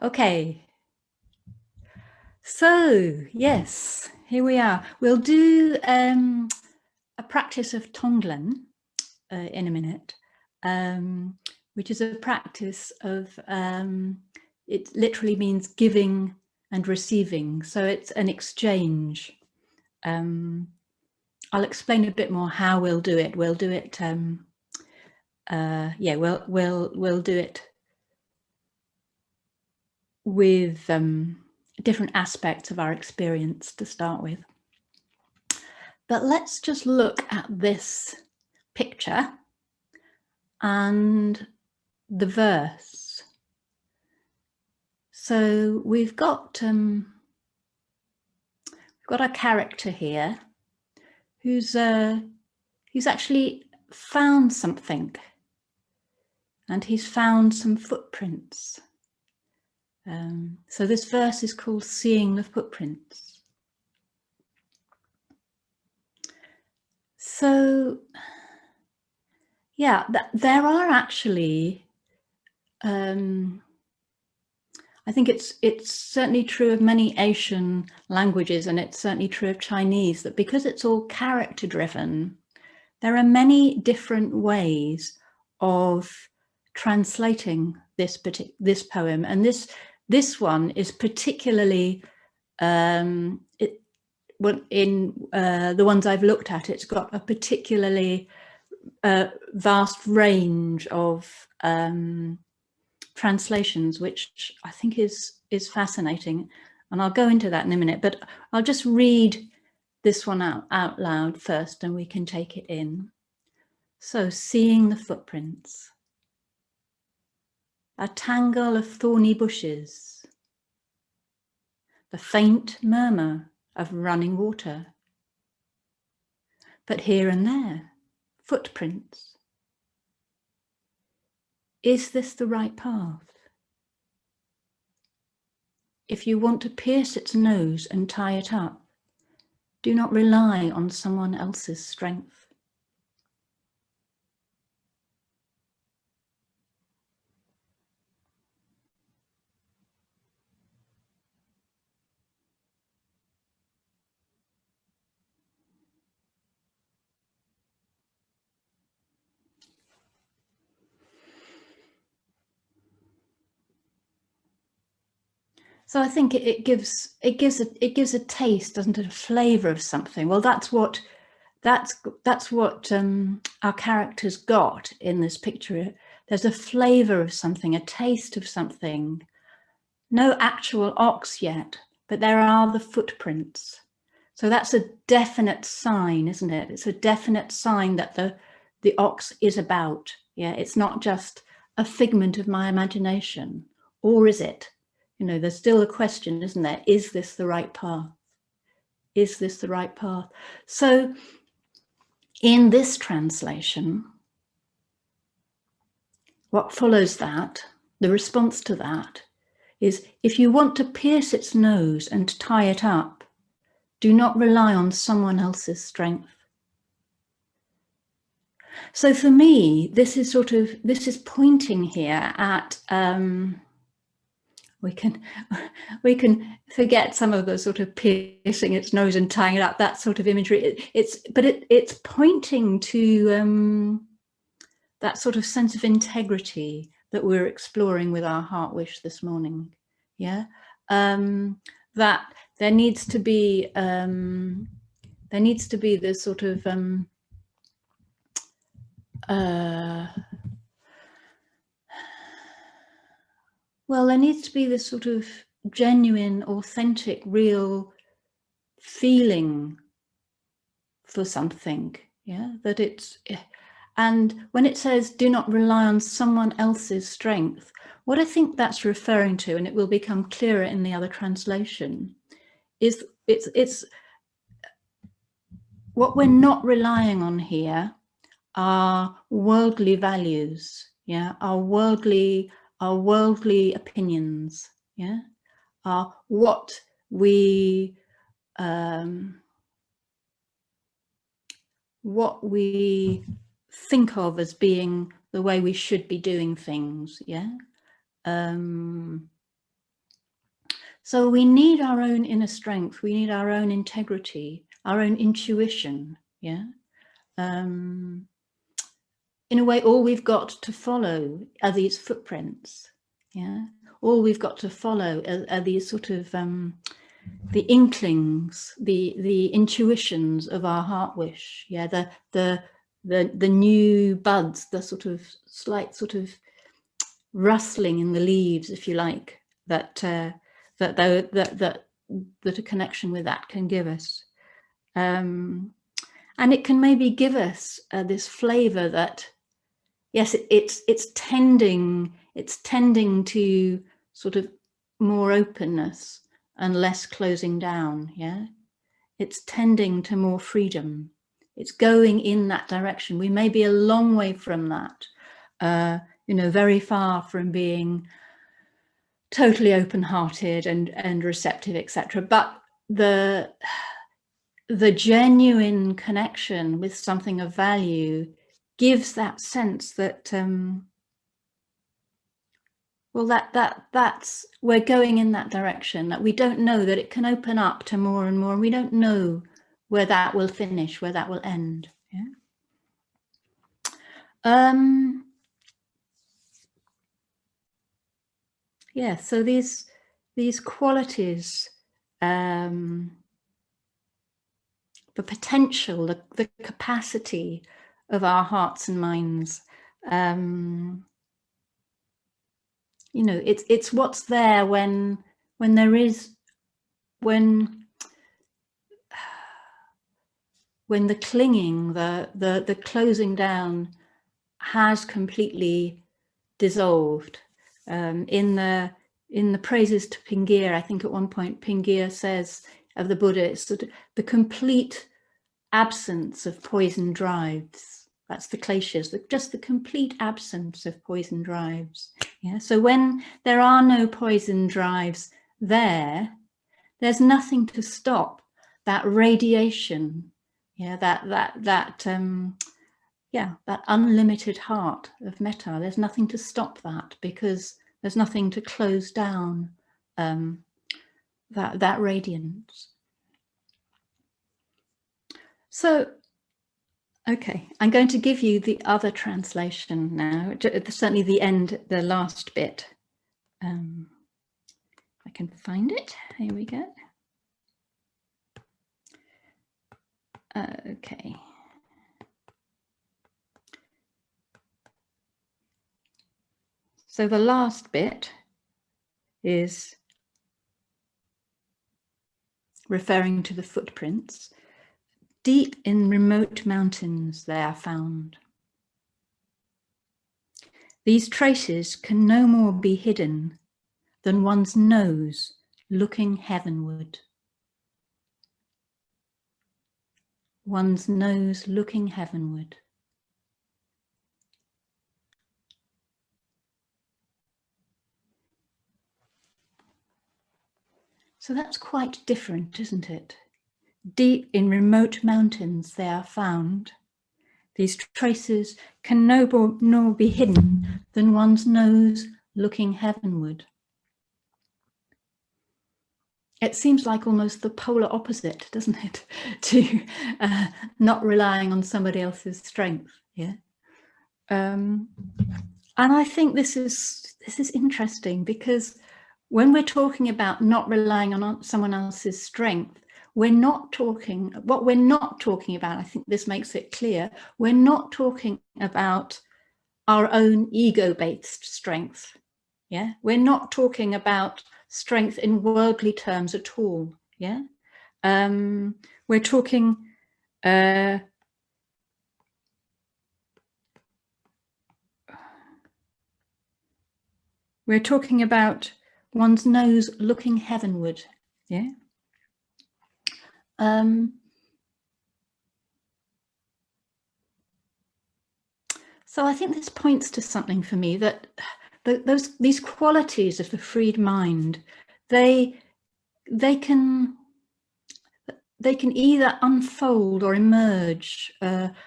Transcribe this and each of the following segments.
Okay, so yes, here we are. We'll do a practice of Tonglen in a minute, which is a practice of, it literally means giving and receiving. So it's an exchange. I'll explain a bit more how we'll do it. We'll do it, yeah, we'll do it with different aspects of our experience to start with. But let's just look at this picture and the verse. So we've got a character here who's actually found something, and he's found some footprints. So this verse is called Seeing the Footprints. So yeah, there are actually, I think it's certainly true of many Asian languages, and it's certainly true of Chinese, that because it's all character driven, there are many different ways of translating this poem, and this one is particularly in the ones I've looked at, it's got a particularly vast range of translations, which I think is fascinating, and I'll go into that in a minute, but I'll just read this one out loud first, and we can take it in. So, seeing the footprints. A tangle of thorny bushes. The faint murmur of running water. But here and there, footprints. Is this the right path? If you want to pierce its nose and tie it up, do not rely on someone else's strength. So I think it gives a taste, doesn't it, a flavour of something. Well, that's what our characters got in this picture. There's a flavour of something, a taste of something. No actual ox yet, but there are the footprints. So that's a definite sign, isn't it? It's a definite sign that the ox is about. Yeah, it's not just a figment of my imagination, or is it? You know, there's still a question, isn't there? Is this the right path? Is this the right path? So in this translation, what follows that, the response to that, is if you want to pierce its nose and tie it up, do not rely on someone else's strength. So for me, this is pointing here at, we can forget some of the sort of piercing its nose and tying it up, that sort of imagery. It's pointing to that sort of sense of integrity that we're exploring with our heart wish this morning. Yeah, that there needs to be this sort of well, there needs to be this sort of genuine, authentic, real feeling for something. Yeah, that it's, and when it says do not rely on someone else's strength, what I think that's referring to, and it will become clearer in the other translation, is it's what we're not relying on here are worldly values, yeah, our worldly opinions, yeah, are what we think of as being the way we should be doing things, yeah. So we need our own inner strength. We need our own integrity, our own intuition. Yeah. In a way, all we've got to follow are these footprints. Yeah. All we've got to follow are these sort of the inklings, the intuitions of our heart wish. Yeah. The new buds, the sort of slight sort of rustling in the leaves, if you like, that a connection with that can give us, and it can maybe give us this flavor that, yes, it's tending to sort of more openness and less closing down. Yeah, it's tending to more freedom. It's going in that direction. We may be a long way from that, you know, very far from being totally open-hearted and receptive, etc. But the genuine connection with something of value gives that sense that well, that's we're going in that direction, that we don't know, that it can open up to more and more, and we don't know where that will finish, where that will end. Yeah. Yeah, so these qualities, the potential, the capacity of our hearts and minds, you know, it's what's there when the clinging, the closing down has completely dissolved. In the praises to Pingira, I think at one point Pingira says of the Buddha, it's sort of the complete absence of poison drives. That's the kleshas, just the complete absence of poison drives. Yeah. So when there are no poison drives there's nothing to stop that radiation. Yeah. That unlimited heart of metta. There's nothing to stop that, because there's nothing to close down that radiance. So, okay, I'm going to give you the other translation now, certainly the end, the last bit. I can find it. Here we go. Okay. So the last bit is referring to the footprints. Deep in remote mountains they are found. These traces can no more be hidden than one's nose looking heavenward. One's nose looking heavenward. So that's quite different, isn't it? Deep in remote mountains they are found. These traces can no more be hidden than one's nose looking heavenward. It seems like almost the polar opposite, doesn't it, to not relying on somebody else's strength. Yeah, and I think this is interesting, because when we're talking about not relying on someone else's strength, what we're not talking about, I think this makes it clear, we're not talking about our own ego-based strength. Yeah, we're not talking about strength in worldly terms at all. Yeah, we're talking about one's nose looking heavenward. Yeah. So I think this points to something for me, that these qualities of the freed mind, they can either unfold or emerge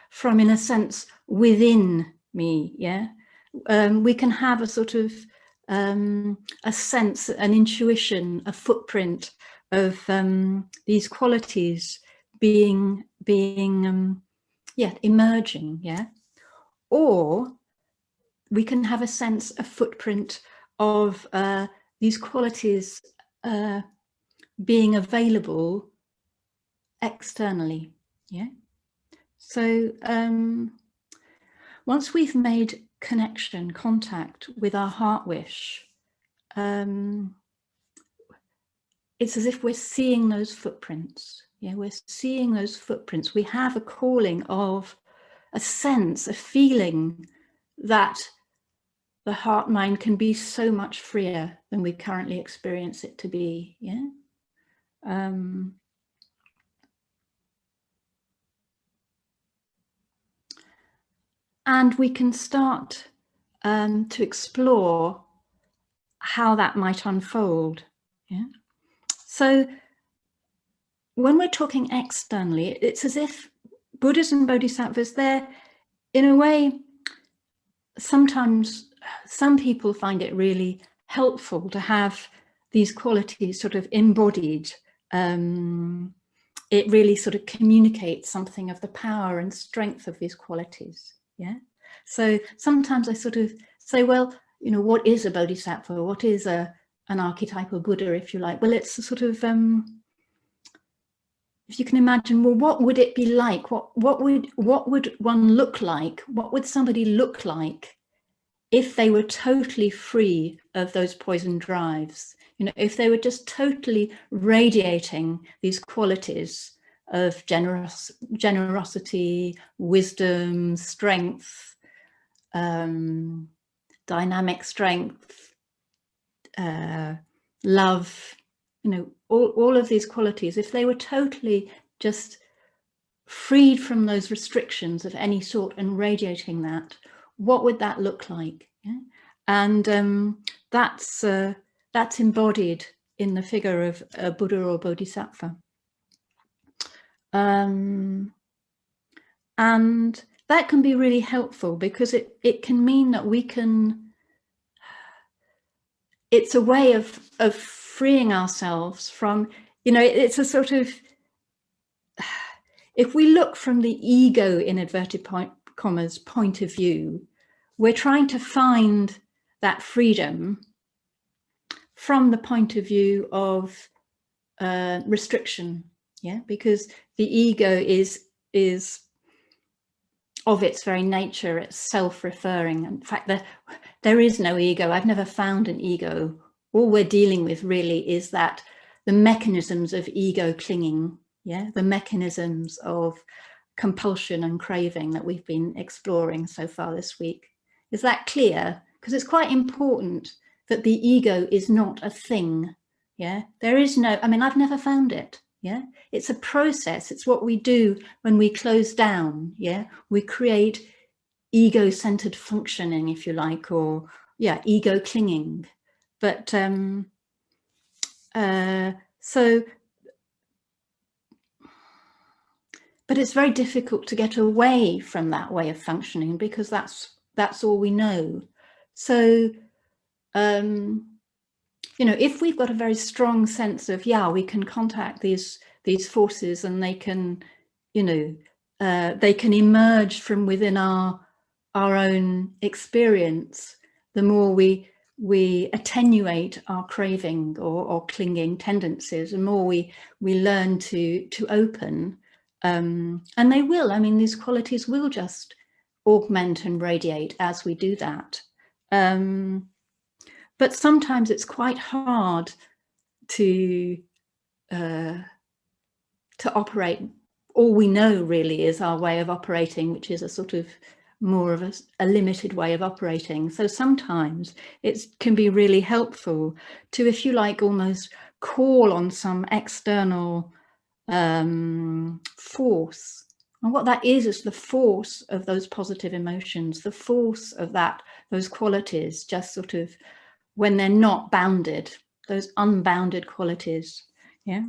from, in a sense, within me. Yeah, we can have a sort of a sense, an intuition, a footprint of these qualities being emerging, yeah. Or we can have a sense, a footprint of these qualities being available externally, yeah. So once we've made connection, contact with our heart wish, it's as if we're seeing those footprints. Yeah, we're seeing those footprints. We have a calling of a sense, a feeling that the heart mind can be so much freer than we currently experience it to be. Yeah. And we can start to explore how that might unfold. Yeah. So when we're talking externally, it's as if Buddhas and Bodhisattvas, they're, in a way, sometimes some people find it really helpful to have these qualities sort of embodied. It really sort of communicates something of the power and strength of these qualities. Yeah. So sometimes I sort of say, well, you know, what is a bodhisattva? What is an archetypal Buddha, if you like? Well, it's a sort of if you can imagine, well, what would it be like? What would one look like? What would somebody look like if they were totally free of those poison drives? You know, if they were just totally radiating these qualities of generosity, wisdom, strength, dynamic strength, love, you know, all of these qualities, if they were totally just freed from those restrictions of any sort and radiating that, what would that look like? Yeah? And that's embodied in the figure of a Buddha or Bodhisattva. And that can be really helpful because it can mean that we can, it's a way of freeing ourselves from, you know, it's a sort of, if we look from the ego, in inverted commas, point of view, we're trying to find that freedom from the point of view of restriction, yeah, because the ego is of its very nature, it's self-referring. In fact, there is no ego. I've never found an ego. All we're dealing with really is that the mechanisms of ego clinging, yeah, the mechanisms of compulsion and craving that we've been exploring so far this week. Is that clear? Because it's quite important that the ego is not a thing. Yeah, there is no, I mean, I've never found it. Yeah, it's a process. It's what we do when we close down. Yeah, we create ego-centered functioning, if you like, or yeah, ego clinging. But but it's very difficult to get away from that way of functioning because that's all we know. So you know, if we've got a very strong sense of, yeah, we can contact these forces and they can, you know, they can emerge from within our own experience, the more we attenuate our craving or clinging tendencies, the more we learn to open, and they will, I mean, these qualities will just augment and radiate as we do that. But sometimes it's quite hard to operate. All we know really is our way of operating, which is a sort of more of a limited way of operating. So sometimes it can be really helpful to, if you like, almost call on some external force. And what that is the force of those positive emotions, the force of those qualities, just sort of when they're not bounded, those unbounded qualities. Yeah.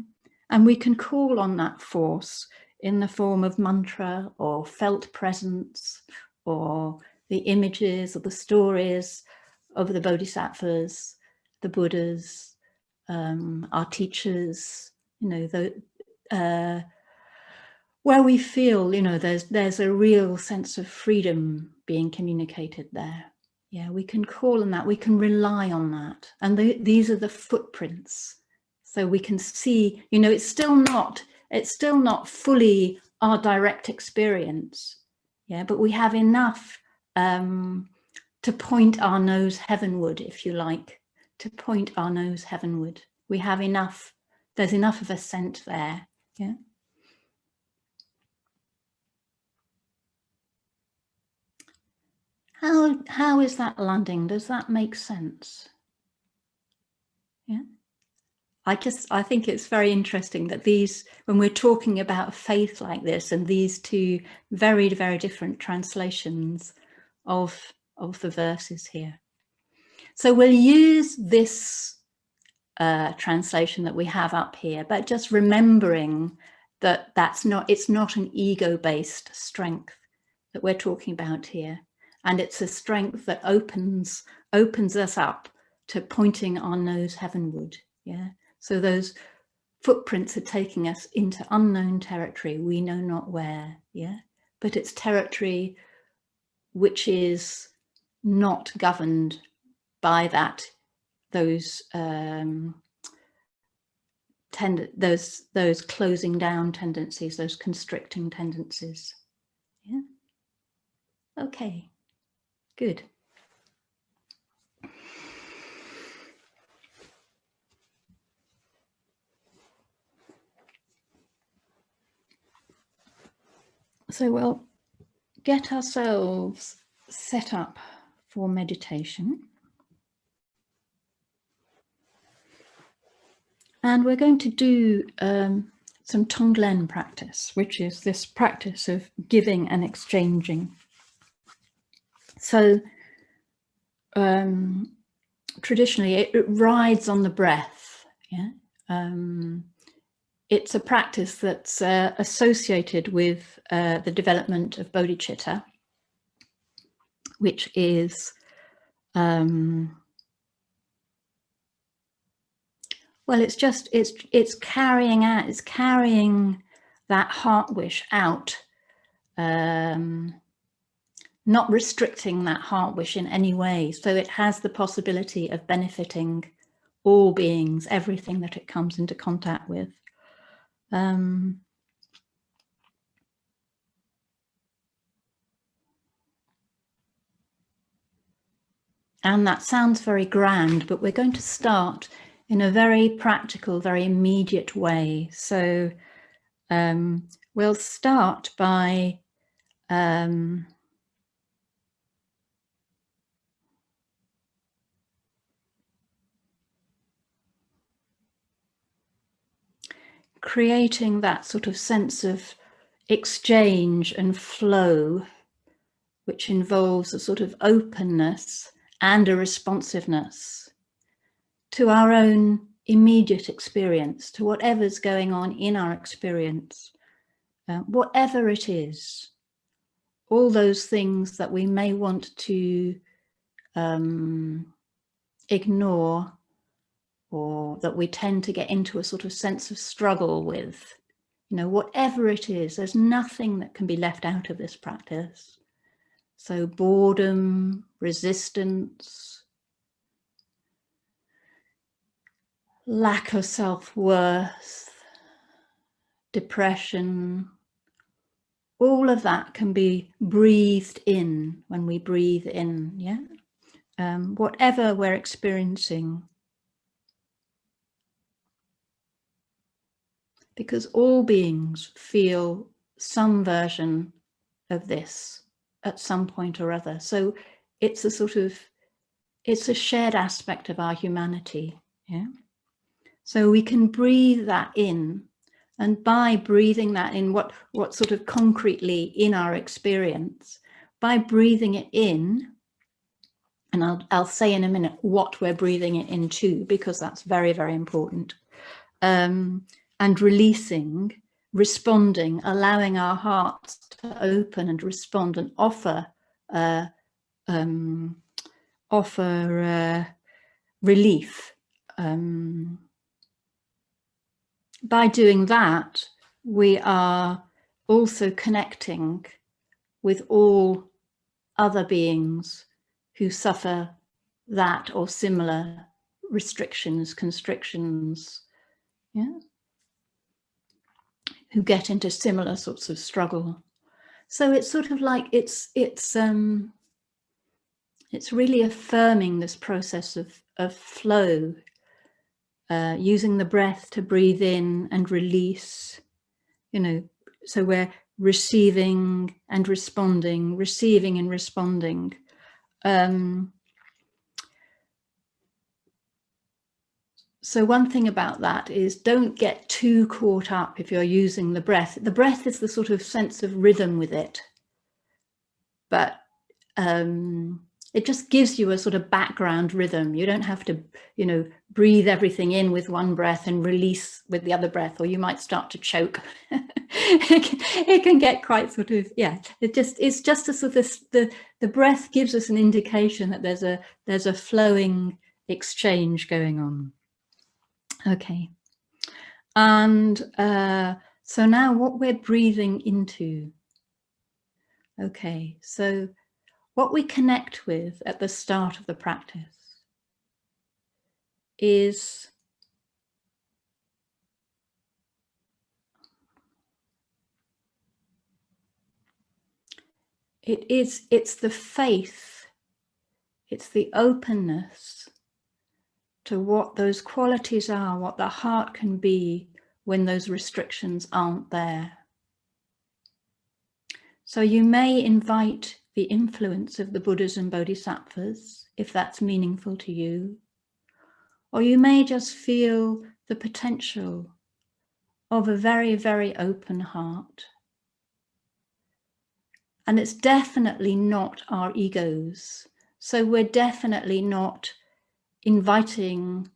And we can call on that force in the form of mantra or felt presence or the images or the stories the Bodhisattvas, the Buddhas, our teachers, you know, where we feel, you know, there's a real sense of freedom being communicated there. Yeah, we can call on that, we can rely on that. And these are the footprints. So we can see, you know, it's still not fully our direct experience. Yeah, but we have enough to point our nose heavenward, if you like, to point our nose heavenward. We have enough, there's enough of a scent there. Yeah. How is that landing? Does that make sense? Yeah. I think it's very interesting that when we're talking about faith like this, and these two very, very different translations of the verses here. So we'll use this translation that we have up here, but just remembering that it's not an ego-based strength that we're talking about here. And it's a strength that opens us up to pointing our nose heavenward. Yeah. So those footprints are taking us into unknown territory, we know not where. Yeah. But it's territory which is not governed by those closing down tendencies, those constricting tendencies. Yeah. Okay. Good. So we'll get ourselves set up for meditation. And we're going to do some tong practice, which is this practice of giving and exchanging. So traditionally it rides on the breath. Yeah. It's a practice that's associated with the development of bodhicitta, which is well, it's carrying that heart wish out, not restricting that heart wish in any way. So it has the possibility of benefiting all beings, everything that it comes into contact with. And that sounds very grand, but we're going to start in a very practical, very immediate way. So we'll start by creating that sort of sense of exchange and flow, which involves a sort of openness and a responsiveness to our own immediate experience, to whatever's going on in our experience, whatever it is, all those things that we may want to ignore, or that we tend to get into a sort of sense of struggle with. You know, whatever it is, there's nothing that can be left out of this practice. So boredom, resistance, lack of self-worth, depression, all of that can be breathed in when we breathe in, yeah? Whatever we're experiencing. Because all beings feel some version of this at some point or other. So it's a shared aspect of our humanity, yeah? So we can breathe that in, and by breathing that in, what sort of concretely in our experience, by breathing it in, and I'll say in a minute what we're breathing it into, because that's very, very important, and releasing, responding, allowing our hearts to open and respond and offer offer relief. By doing that, we are also connecting with all other beings who suffer that or similar restrictions, constrictions, yeah, who get into similar sorts of struggle. So it's sort of like it's really affirming this process of flow, using the breath to breathe in and release, you know, so we're receiving and responding, receiving and responding. So one thing about that is don't get too caught up if you're using the breath. The breath is the sort of sense of rhythm with it, but it just gives you a sort of background rhythm. You don't have to, you know, breathe everything in with one breath and release with the other breath, or you might start to choke. It can get quite sort of, yeah, it's just a sort of, the breath gives us an indication that there's a flowing exchange going on. Okay. And so now what we're breathing into. Okay, so what we connect with at the start of the practice is it's the faith, it's the openness to what those qualities are, what the heart can be when those restrictions aren't there. So you may invite the influence of the Buddhas and Bodhisattvas, if that's meaningful to you, or you may just feel the potential of a very, very open heart. And it's definitely not our egos. So we're definitely not inviting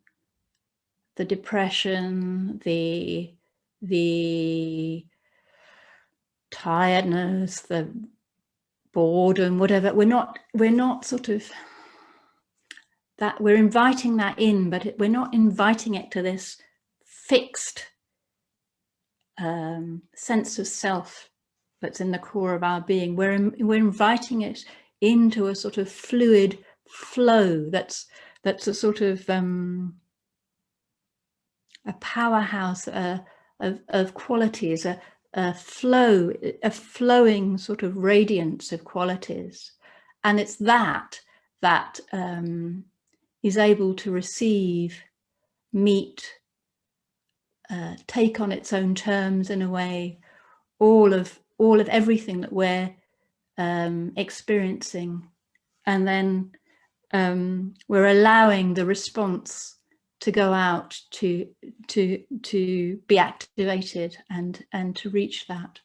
the depression, the tiredness, the boredom, whatever. We're not sort of that, we're inviting that in, but we're not inviting it to this fixed sense of self that's in the core of our being. We're inviting it into a sort of fluid flow that's a sort of a powerhouse of qualities, a flowing sort of radiance of qualities. And it's that is able to receive, meet, take on its own terms in a way, all of everything that we're experiencing, and then we're allowing the response to go out to be activated and to reach that.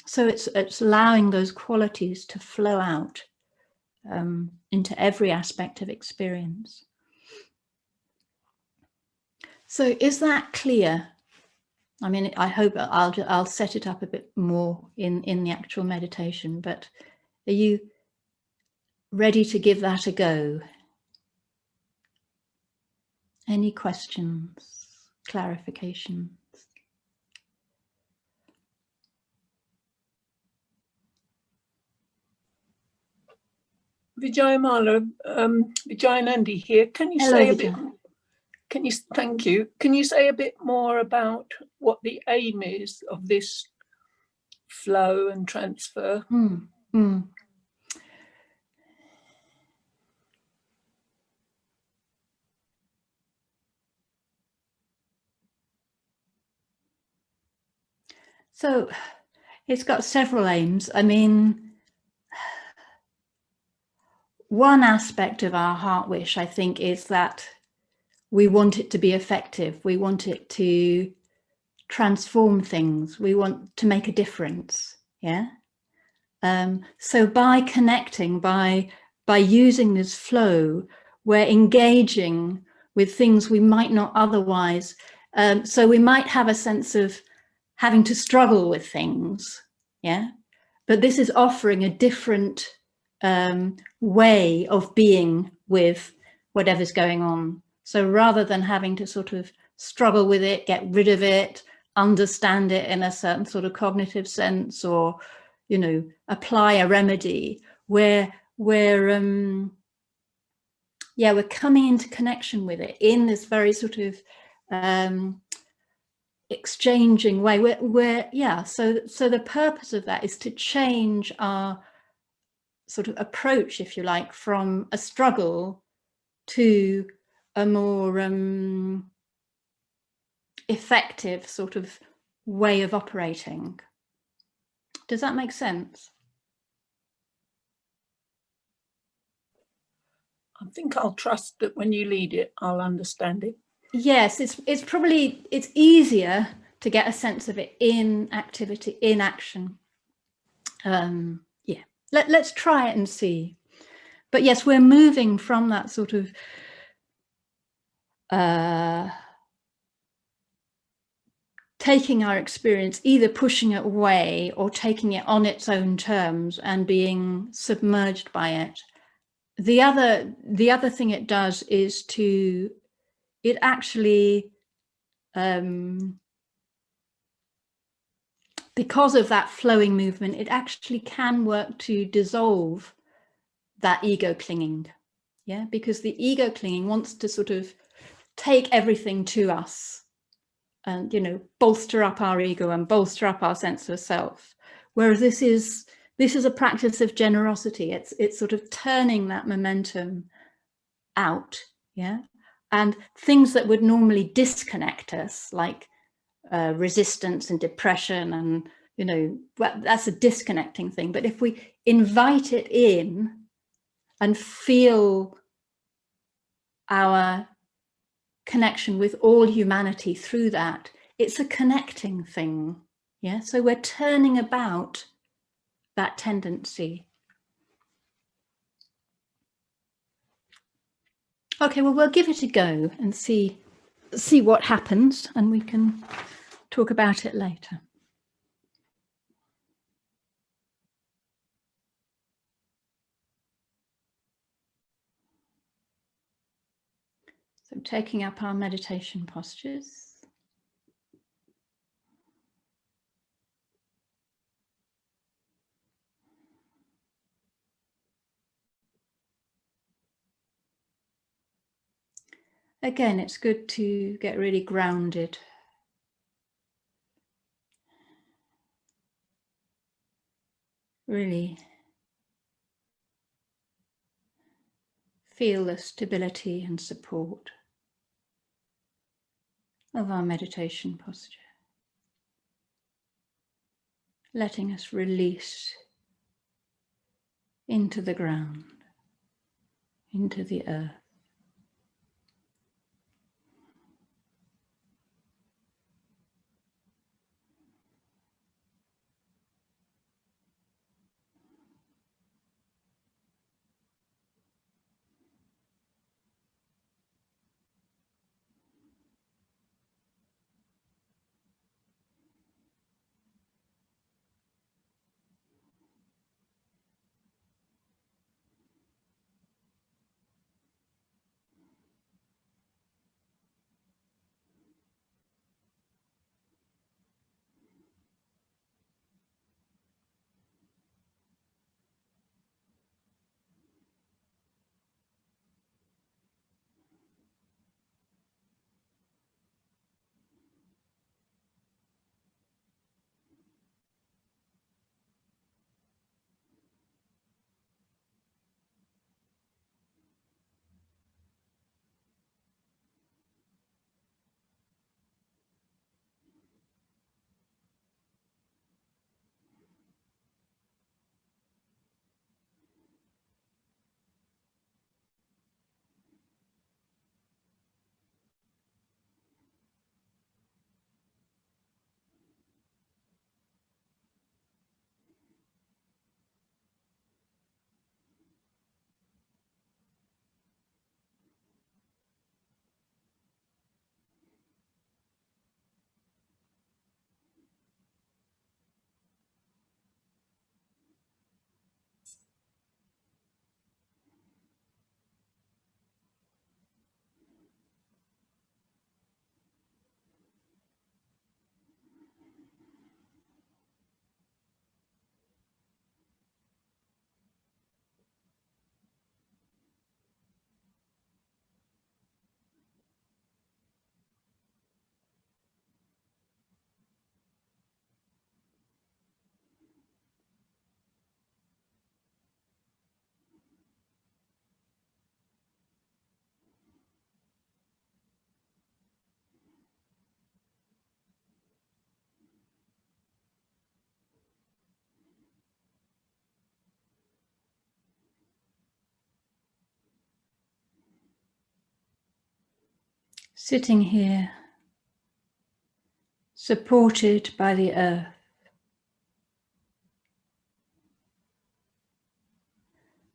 So it's allowing those qualities to flow out into every aspect of experience. So is that clear? I mean, I hope I'll set it up a bit more in the actual meditation, but are you ready to give that a go? Any questions, clarifications? Vijayamala, Vijayanandi here. Can you Hello, say a Vijay. bit? Thank you. Can you say a bit more about what the aim is of this flow and transfer? So it's got several aims. I mean, one aspect of our heart wish, I think, is that we want it to be effective. We want it to transform things. We want to make a difference. Yeah. So by connecting, by using this flow, we're engaging with things we might not otherwise. So we might have a sense of having to struggle with things. Yeah. But this is offering a different way of being with whatever's going on. So rather than having to sort of struggle with it, get rid of it, understand it in a certain sort of cognitive sense, or, you know, apply a remedy, we're coming into connection with it in this very sort of exchanging way. So the purpose of that is to change our sort of approach, if you like, from a struggle to a more effective sort of way of operating. Does that make sense? I think I'll trust that when you lead it, I'll understand it. Yes, it's probably, it's easier to get a sense of it in activity, in action. Yeah, let's try it and see. But yes, we're moving from that sort of taking our experience, either pushing it away or taking it on its own terms and being submerged by it. The other thing it does is it actually, because of that flowing movement, it actually can work to dissolve that ego clinging. Yeah, because the ego clinging wants to sort of take everything to us and, you know, bolster up our ego and bolster up our sense of self. Whereas this is a practice of generosity. It's sort of turning that momentum out. Yeah. And things that would normally disconnect us, like resistance and depression, and, you know, that's a disconnecting thing. But if we invite it in and feel our connection with all humanity through that, it's a connecting thing. Yeah, so we're turning about that tendency. Okay, well, we'll give it a go and see what happens, and we can talk about it later. So taking up our meditation postures. Again, it's good to get really grounded. Really feel the stability and support of our meditation posture, letting us release into the ground, into the earth. Sitting here, supported by the earth,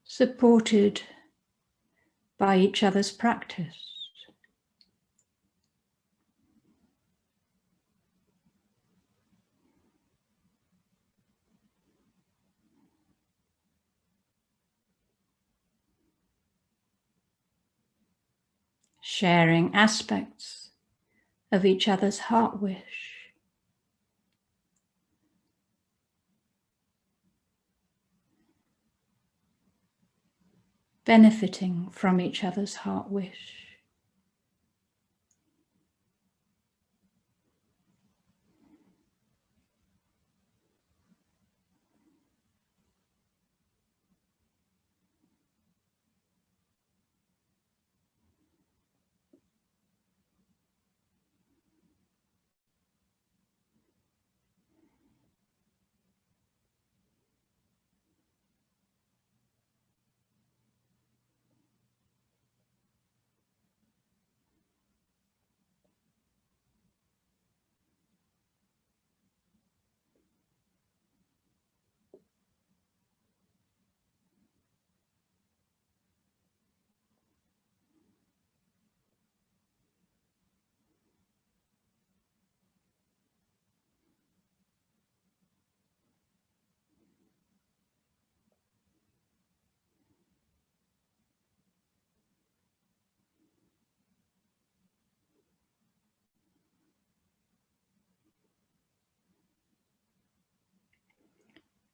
supported by each other's practice. Sharing aspects of each other's heart wish. Benefiting from each other's heart wish.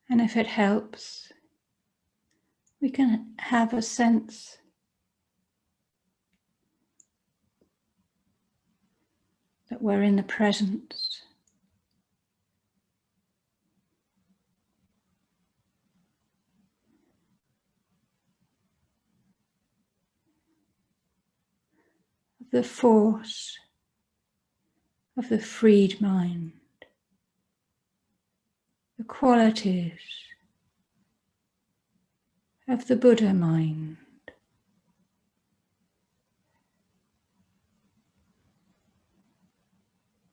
And if it helps, we can have a sense that we're in the presence of the force of the freed mind, the qualities of the Buddha mind.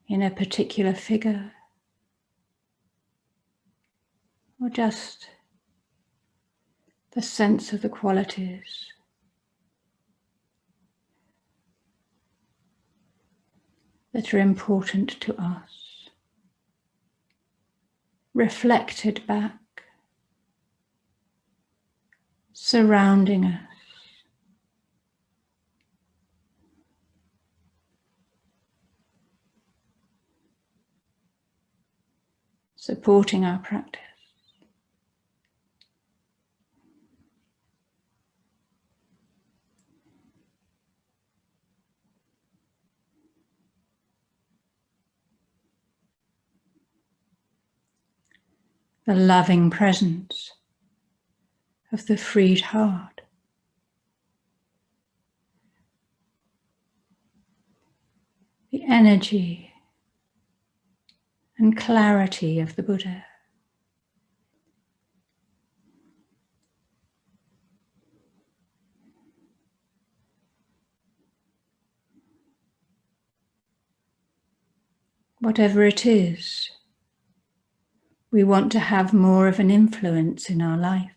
In a particular figure, or just the sense of the qualities that are important to us, reflected back, surrounding us, supporting our practice. The loving presence of the freed heart. The energy and clarity of the Buddha. Whatever it is, we want to have more of an influence in our life.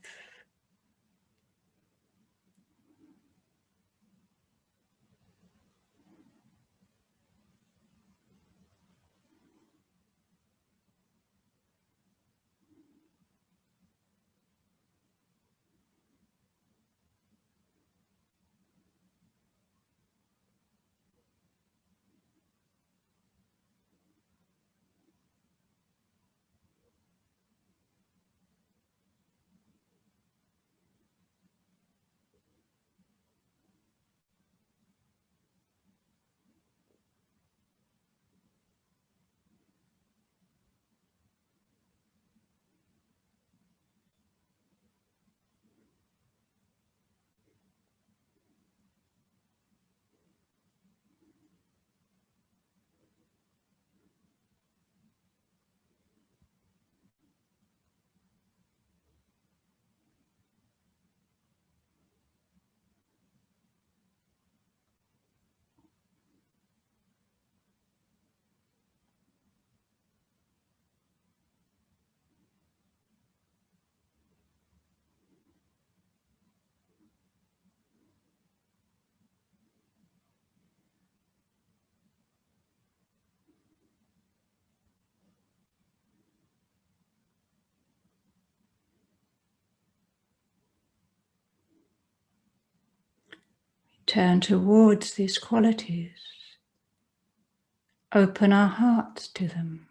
turn towards these qualities, open our hearts to them.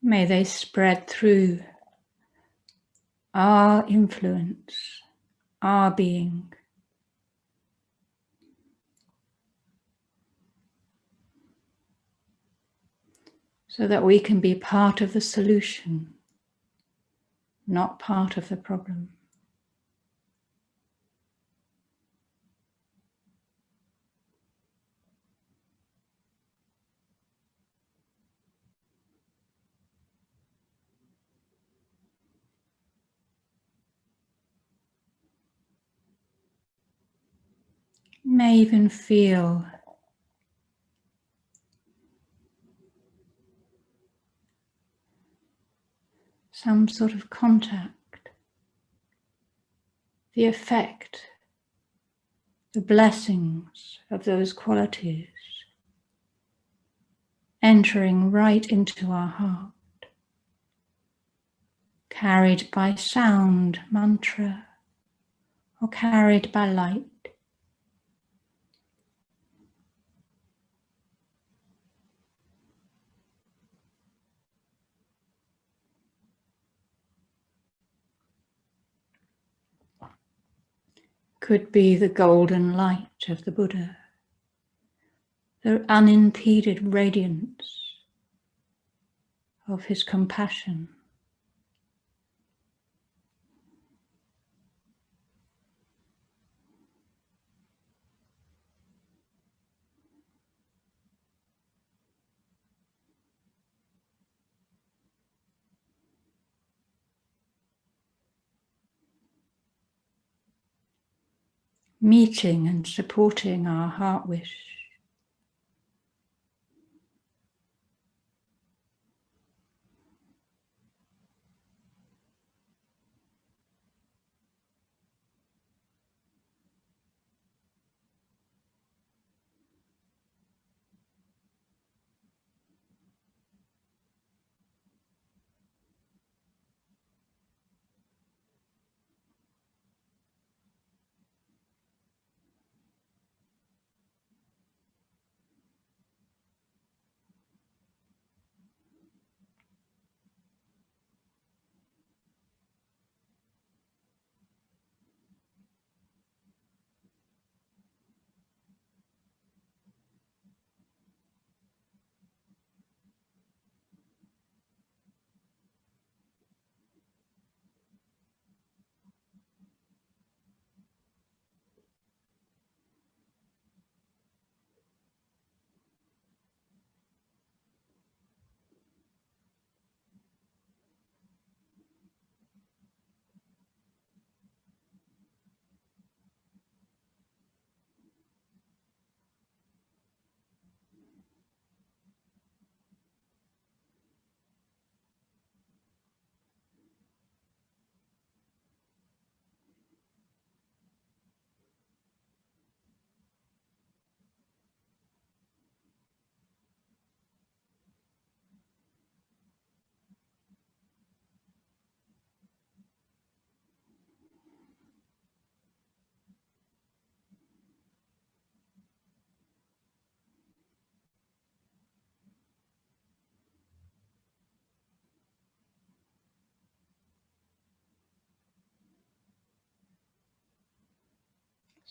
May they spread through our influence, our being, so that we can be part of the solution, not part of the problem. You may even feel some sort of contact, the effect, the blessings of those qualities entering right into our heart, carried by sound, mantra, or carried by light. Could be the golden light of the Buddha, the unimpeded radiance of his compassion. Meeting and supporting our heart wish.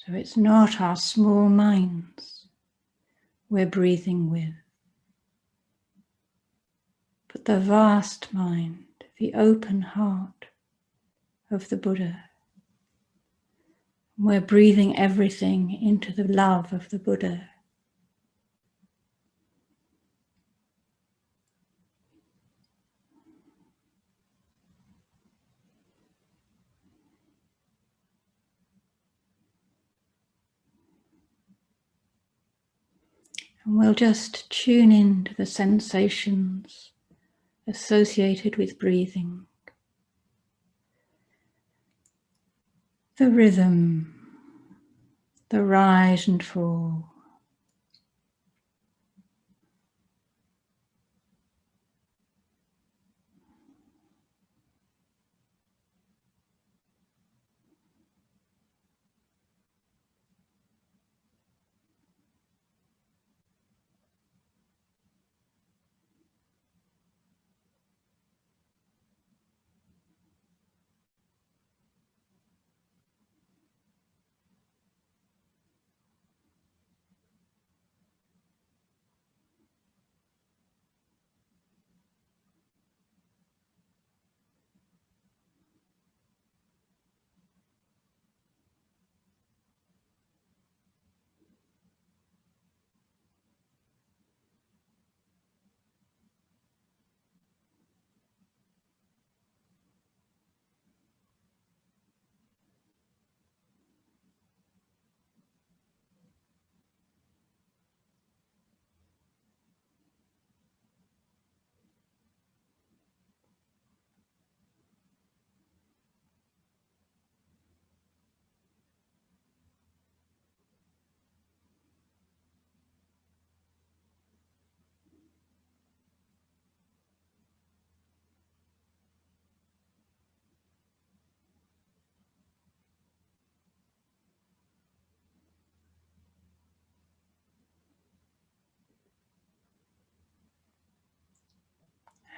So it's not our small minds we're breathing with, but the vast mind, the open heart of the Buddha. We're breathing everything into the love of the Buddha. And we'll just tune in to the sensations associated with breathing. the rhythm, the rise and fall.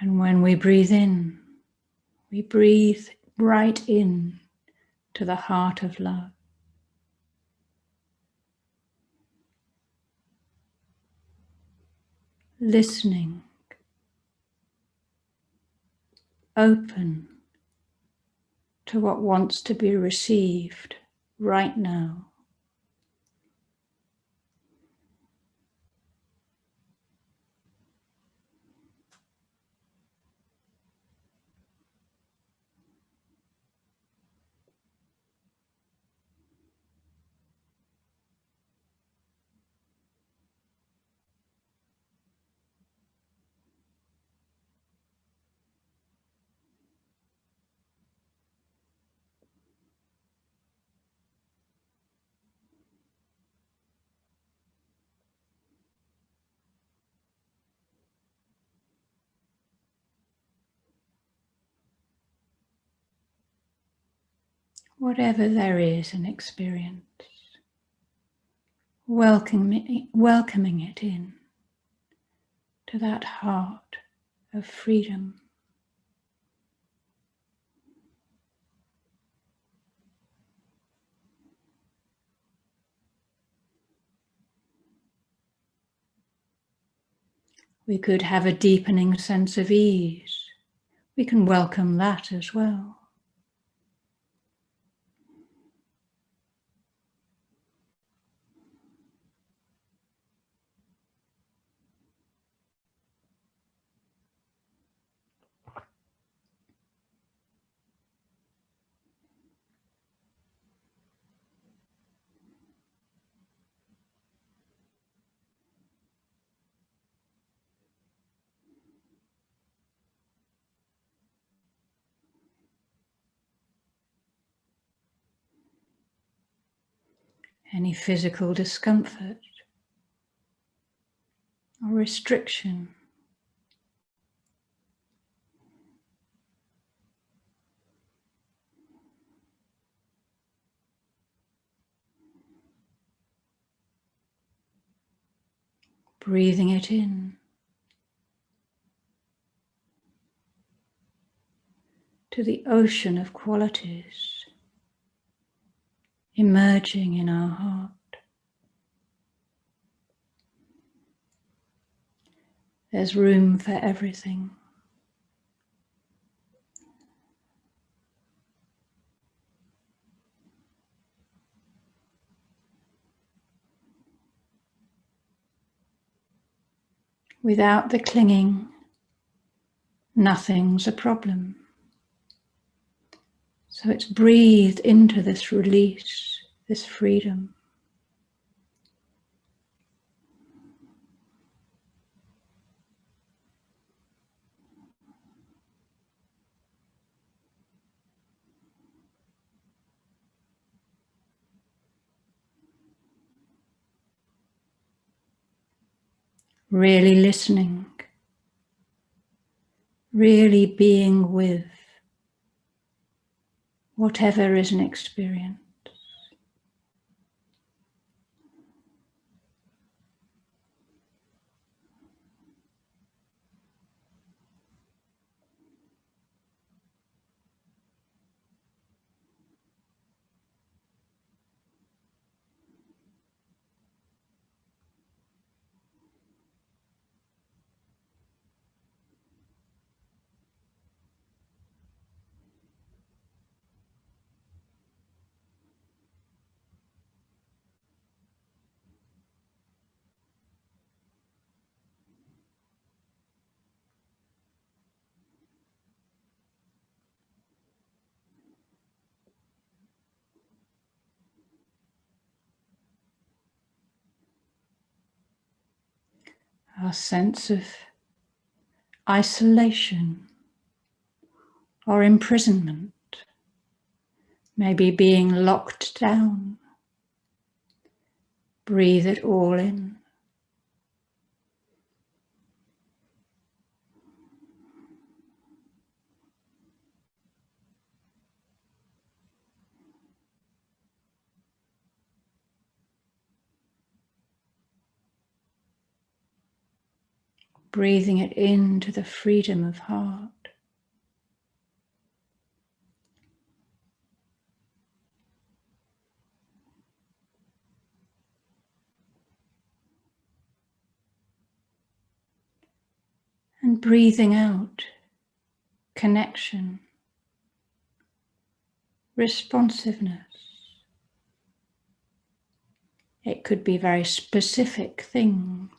And when we breathe in, we breathe right in to the heart of love. Listening, open to what wants to be received right now. Whatever there is in experience, welcoming it in to that heart of freedom. We could have a deepening sense of ease. We can welcome that as well. Any physical discomfort or restriction, breathing it in to the ocean of qualities emerging in our heart. There's room for everything. Without the clinging, nothing's a problem. So it's breathed into this release, this freedom. Really listening, really being with whatever is an experience. Our sense of isolation or imprisonment, maybe being locked down. Breathe it all in. Breathing it into the freedom of heart. And breathing out connection, responsiveness. It could be very specific things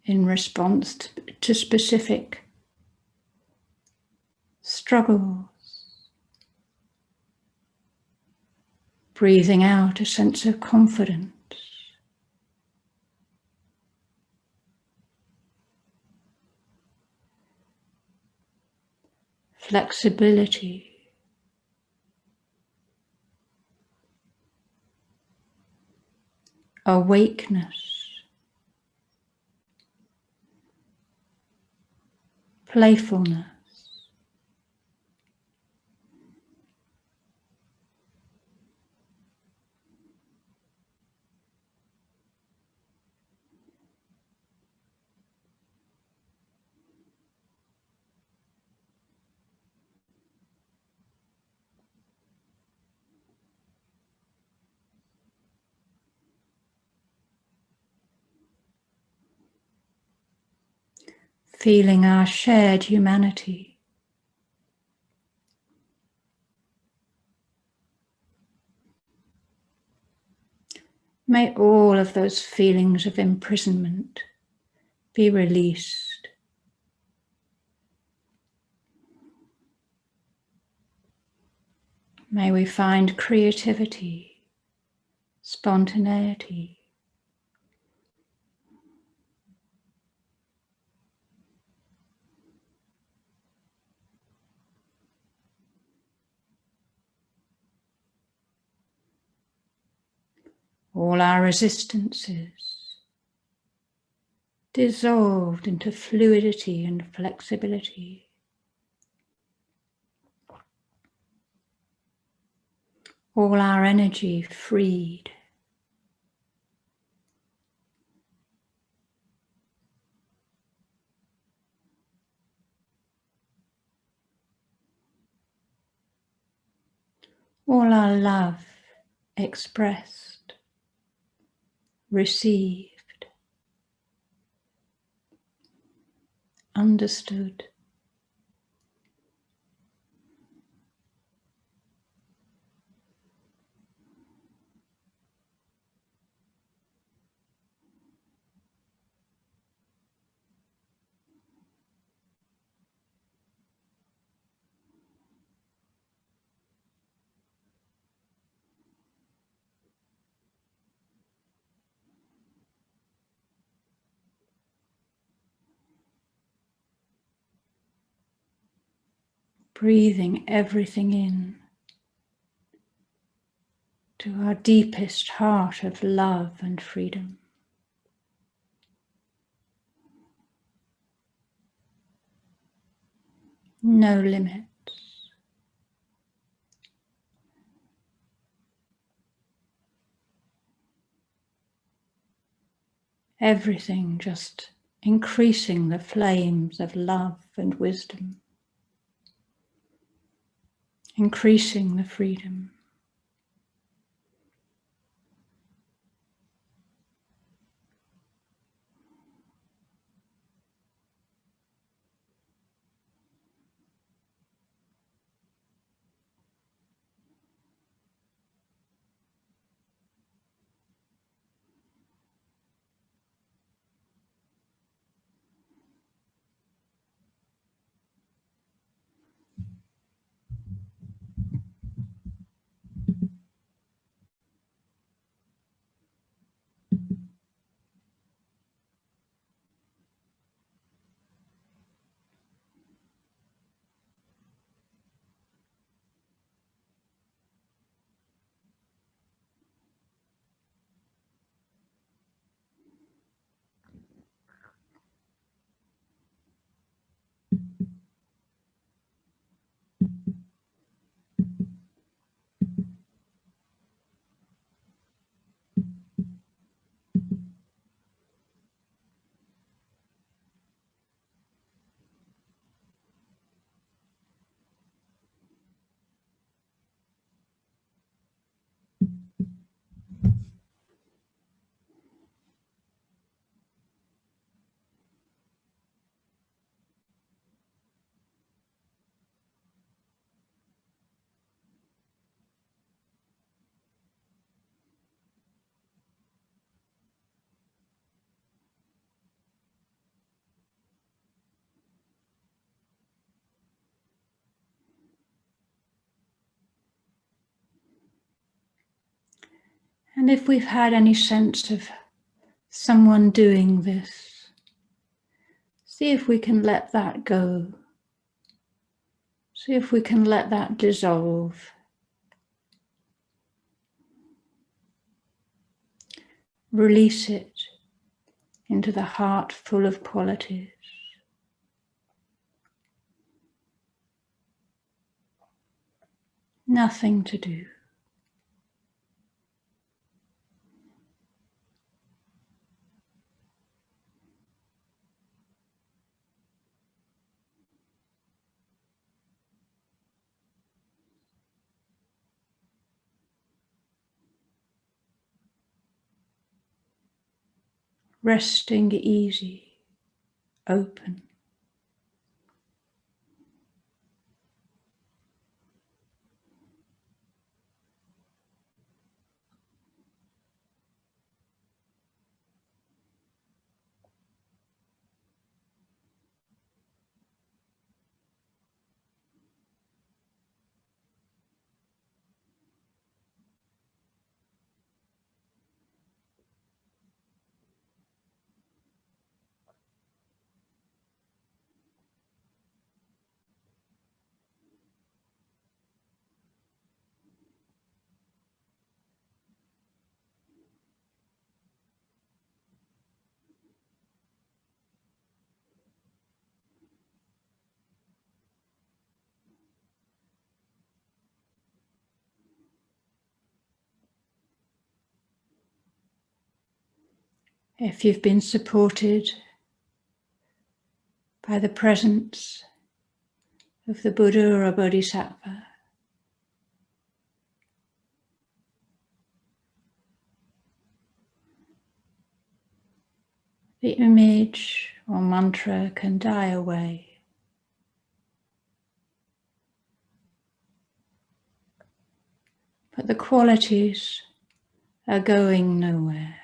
in response to specific struggles. Breathing out a sense of confidence. Flexibility. Awakeness. Playfulness. Feeling our shared humanity. May all of those feelings of imprisonment be released. May we find creativity, spontaneity. All our resistances dissolved into fluidity and flexibility. All our energy freed. All our love expressed, received, understood. Breathing everything in. to our deepest heart of love and freedom. No limits. Everything just increasing the flames of love and wisdom, increasing the freedom. And if we've had any sense of someone doing this, see if we can let that go. See if we can let that dissolve. Release it into the heart full of qualities. Nothing to do. Resting easy, open. If you've been supported by the presence of the Buddha or a Bodhisattva, the image or mantra can die away. But the qualities are going nowhere.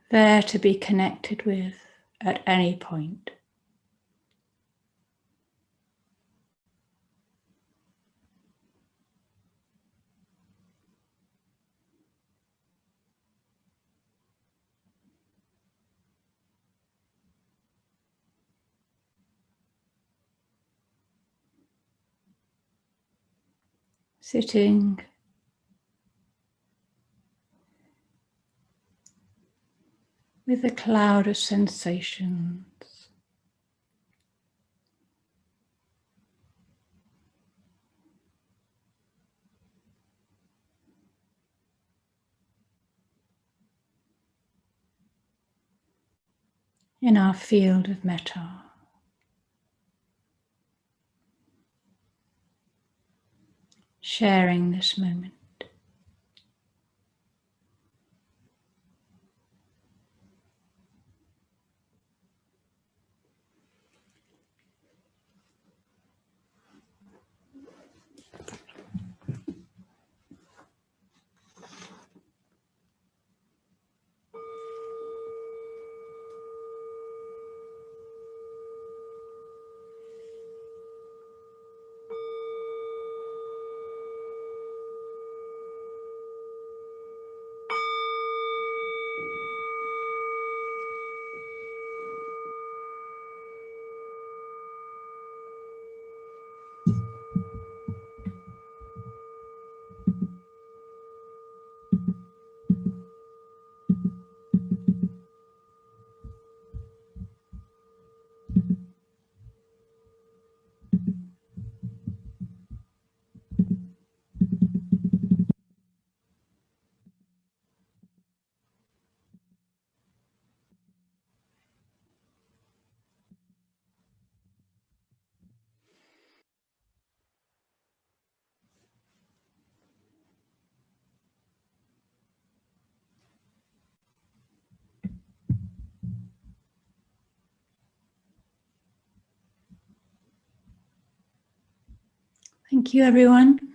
There to be connected with at any point. sitting with a cloud of sensations. In our field of metta. Sharing this moment. Thank you, everyone.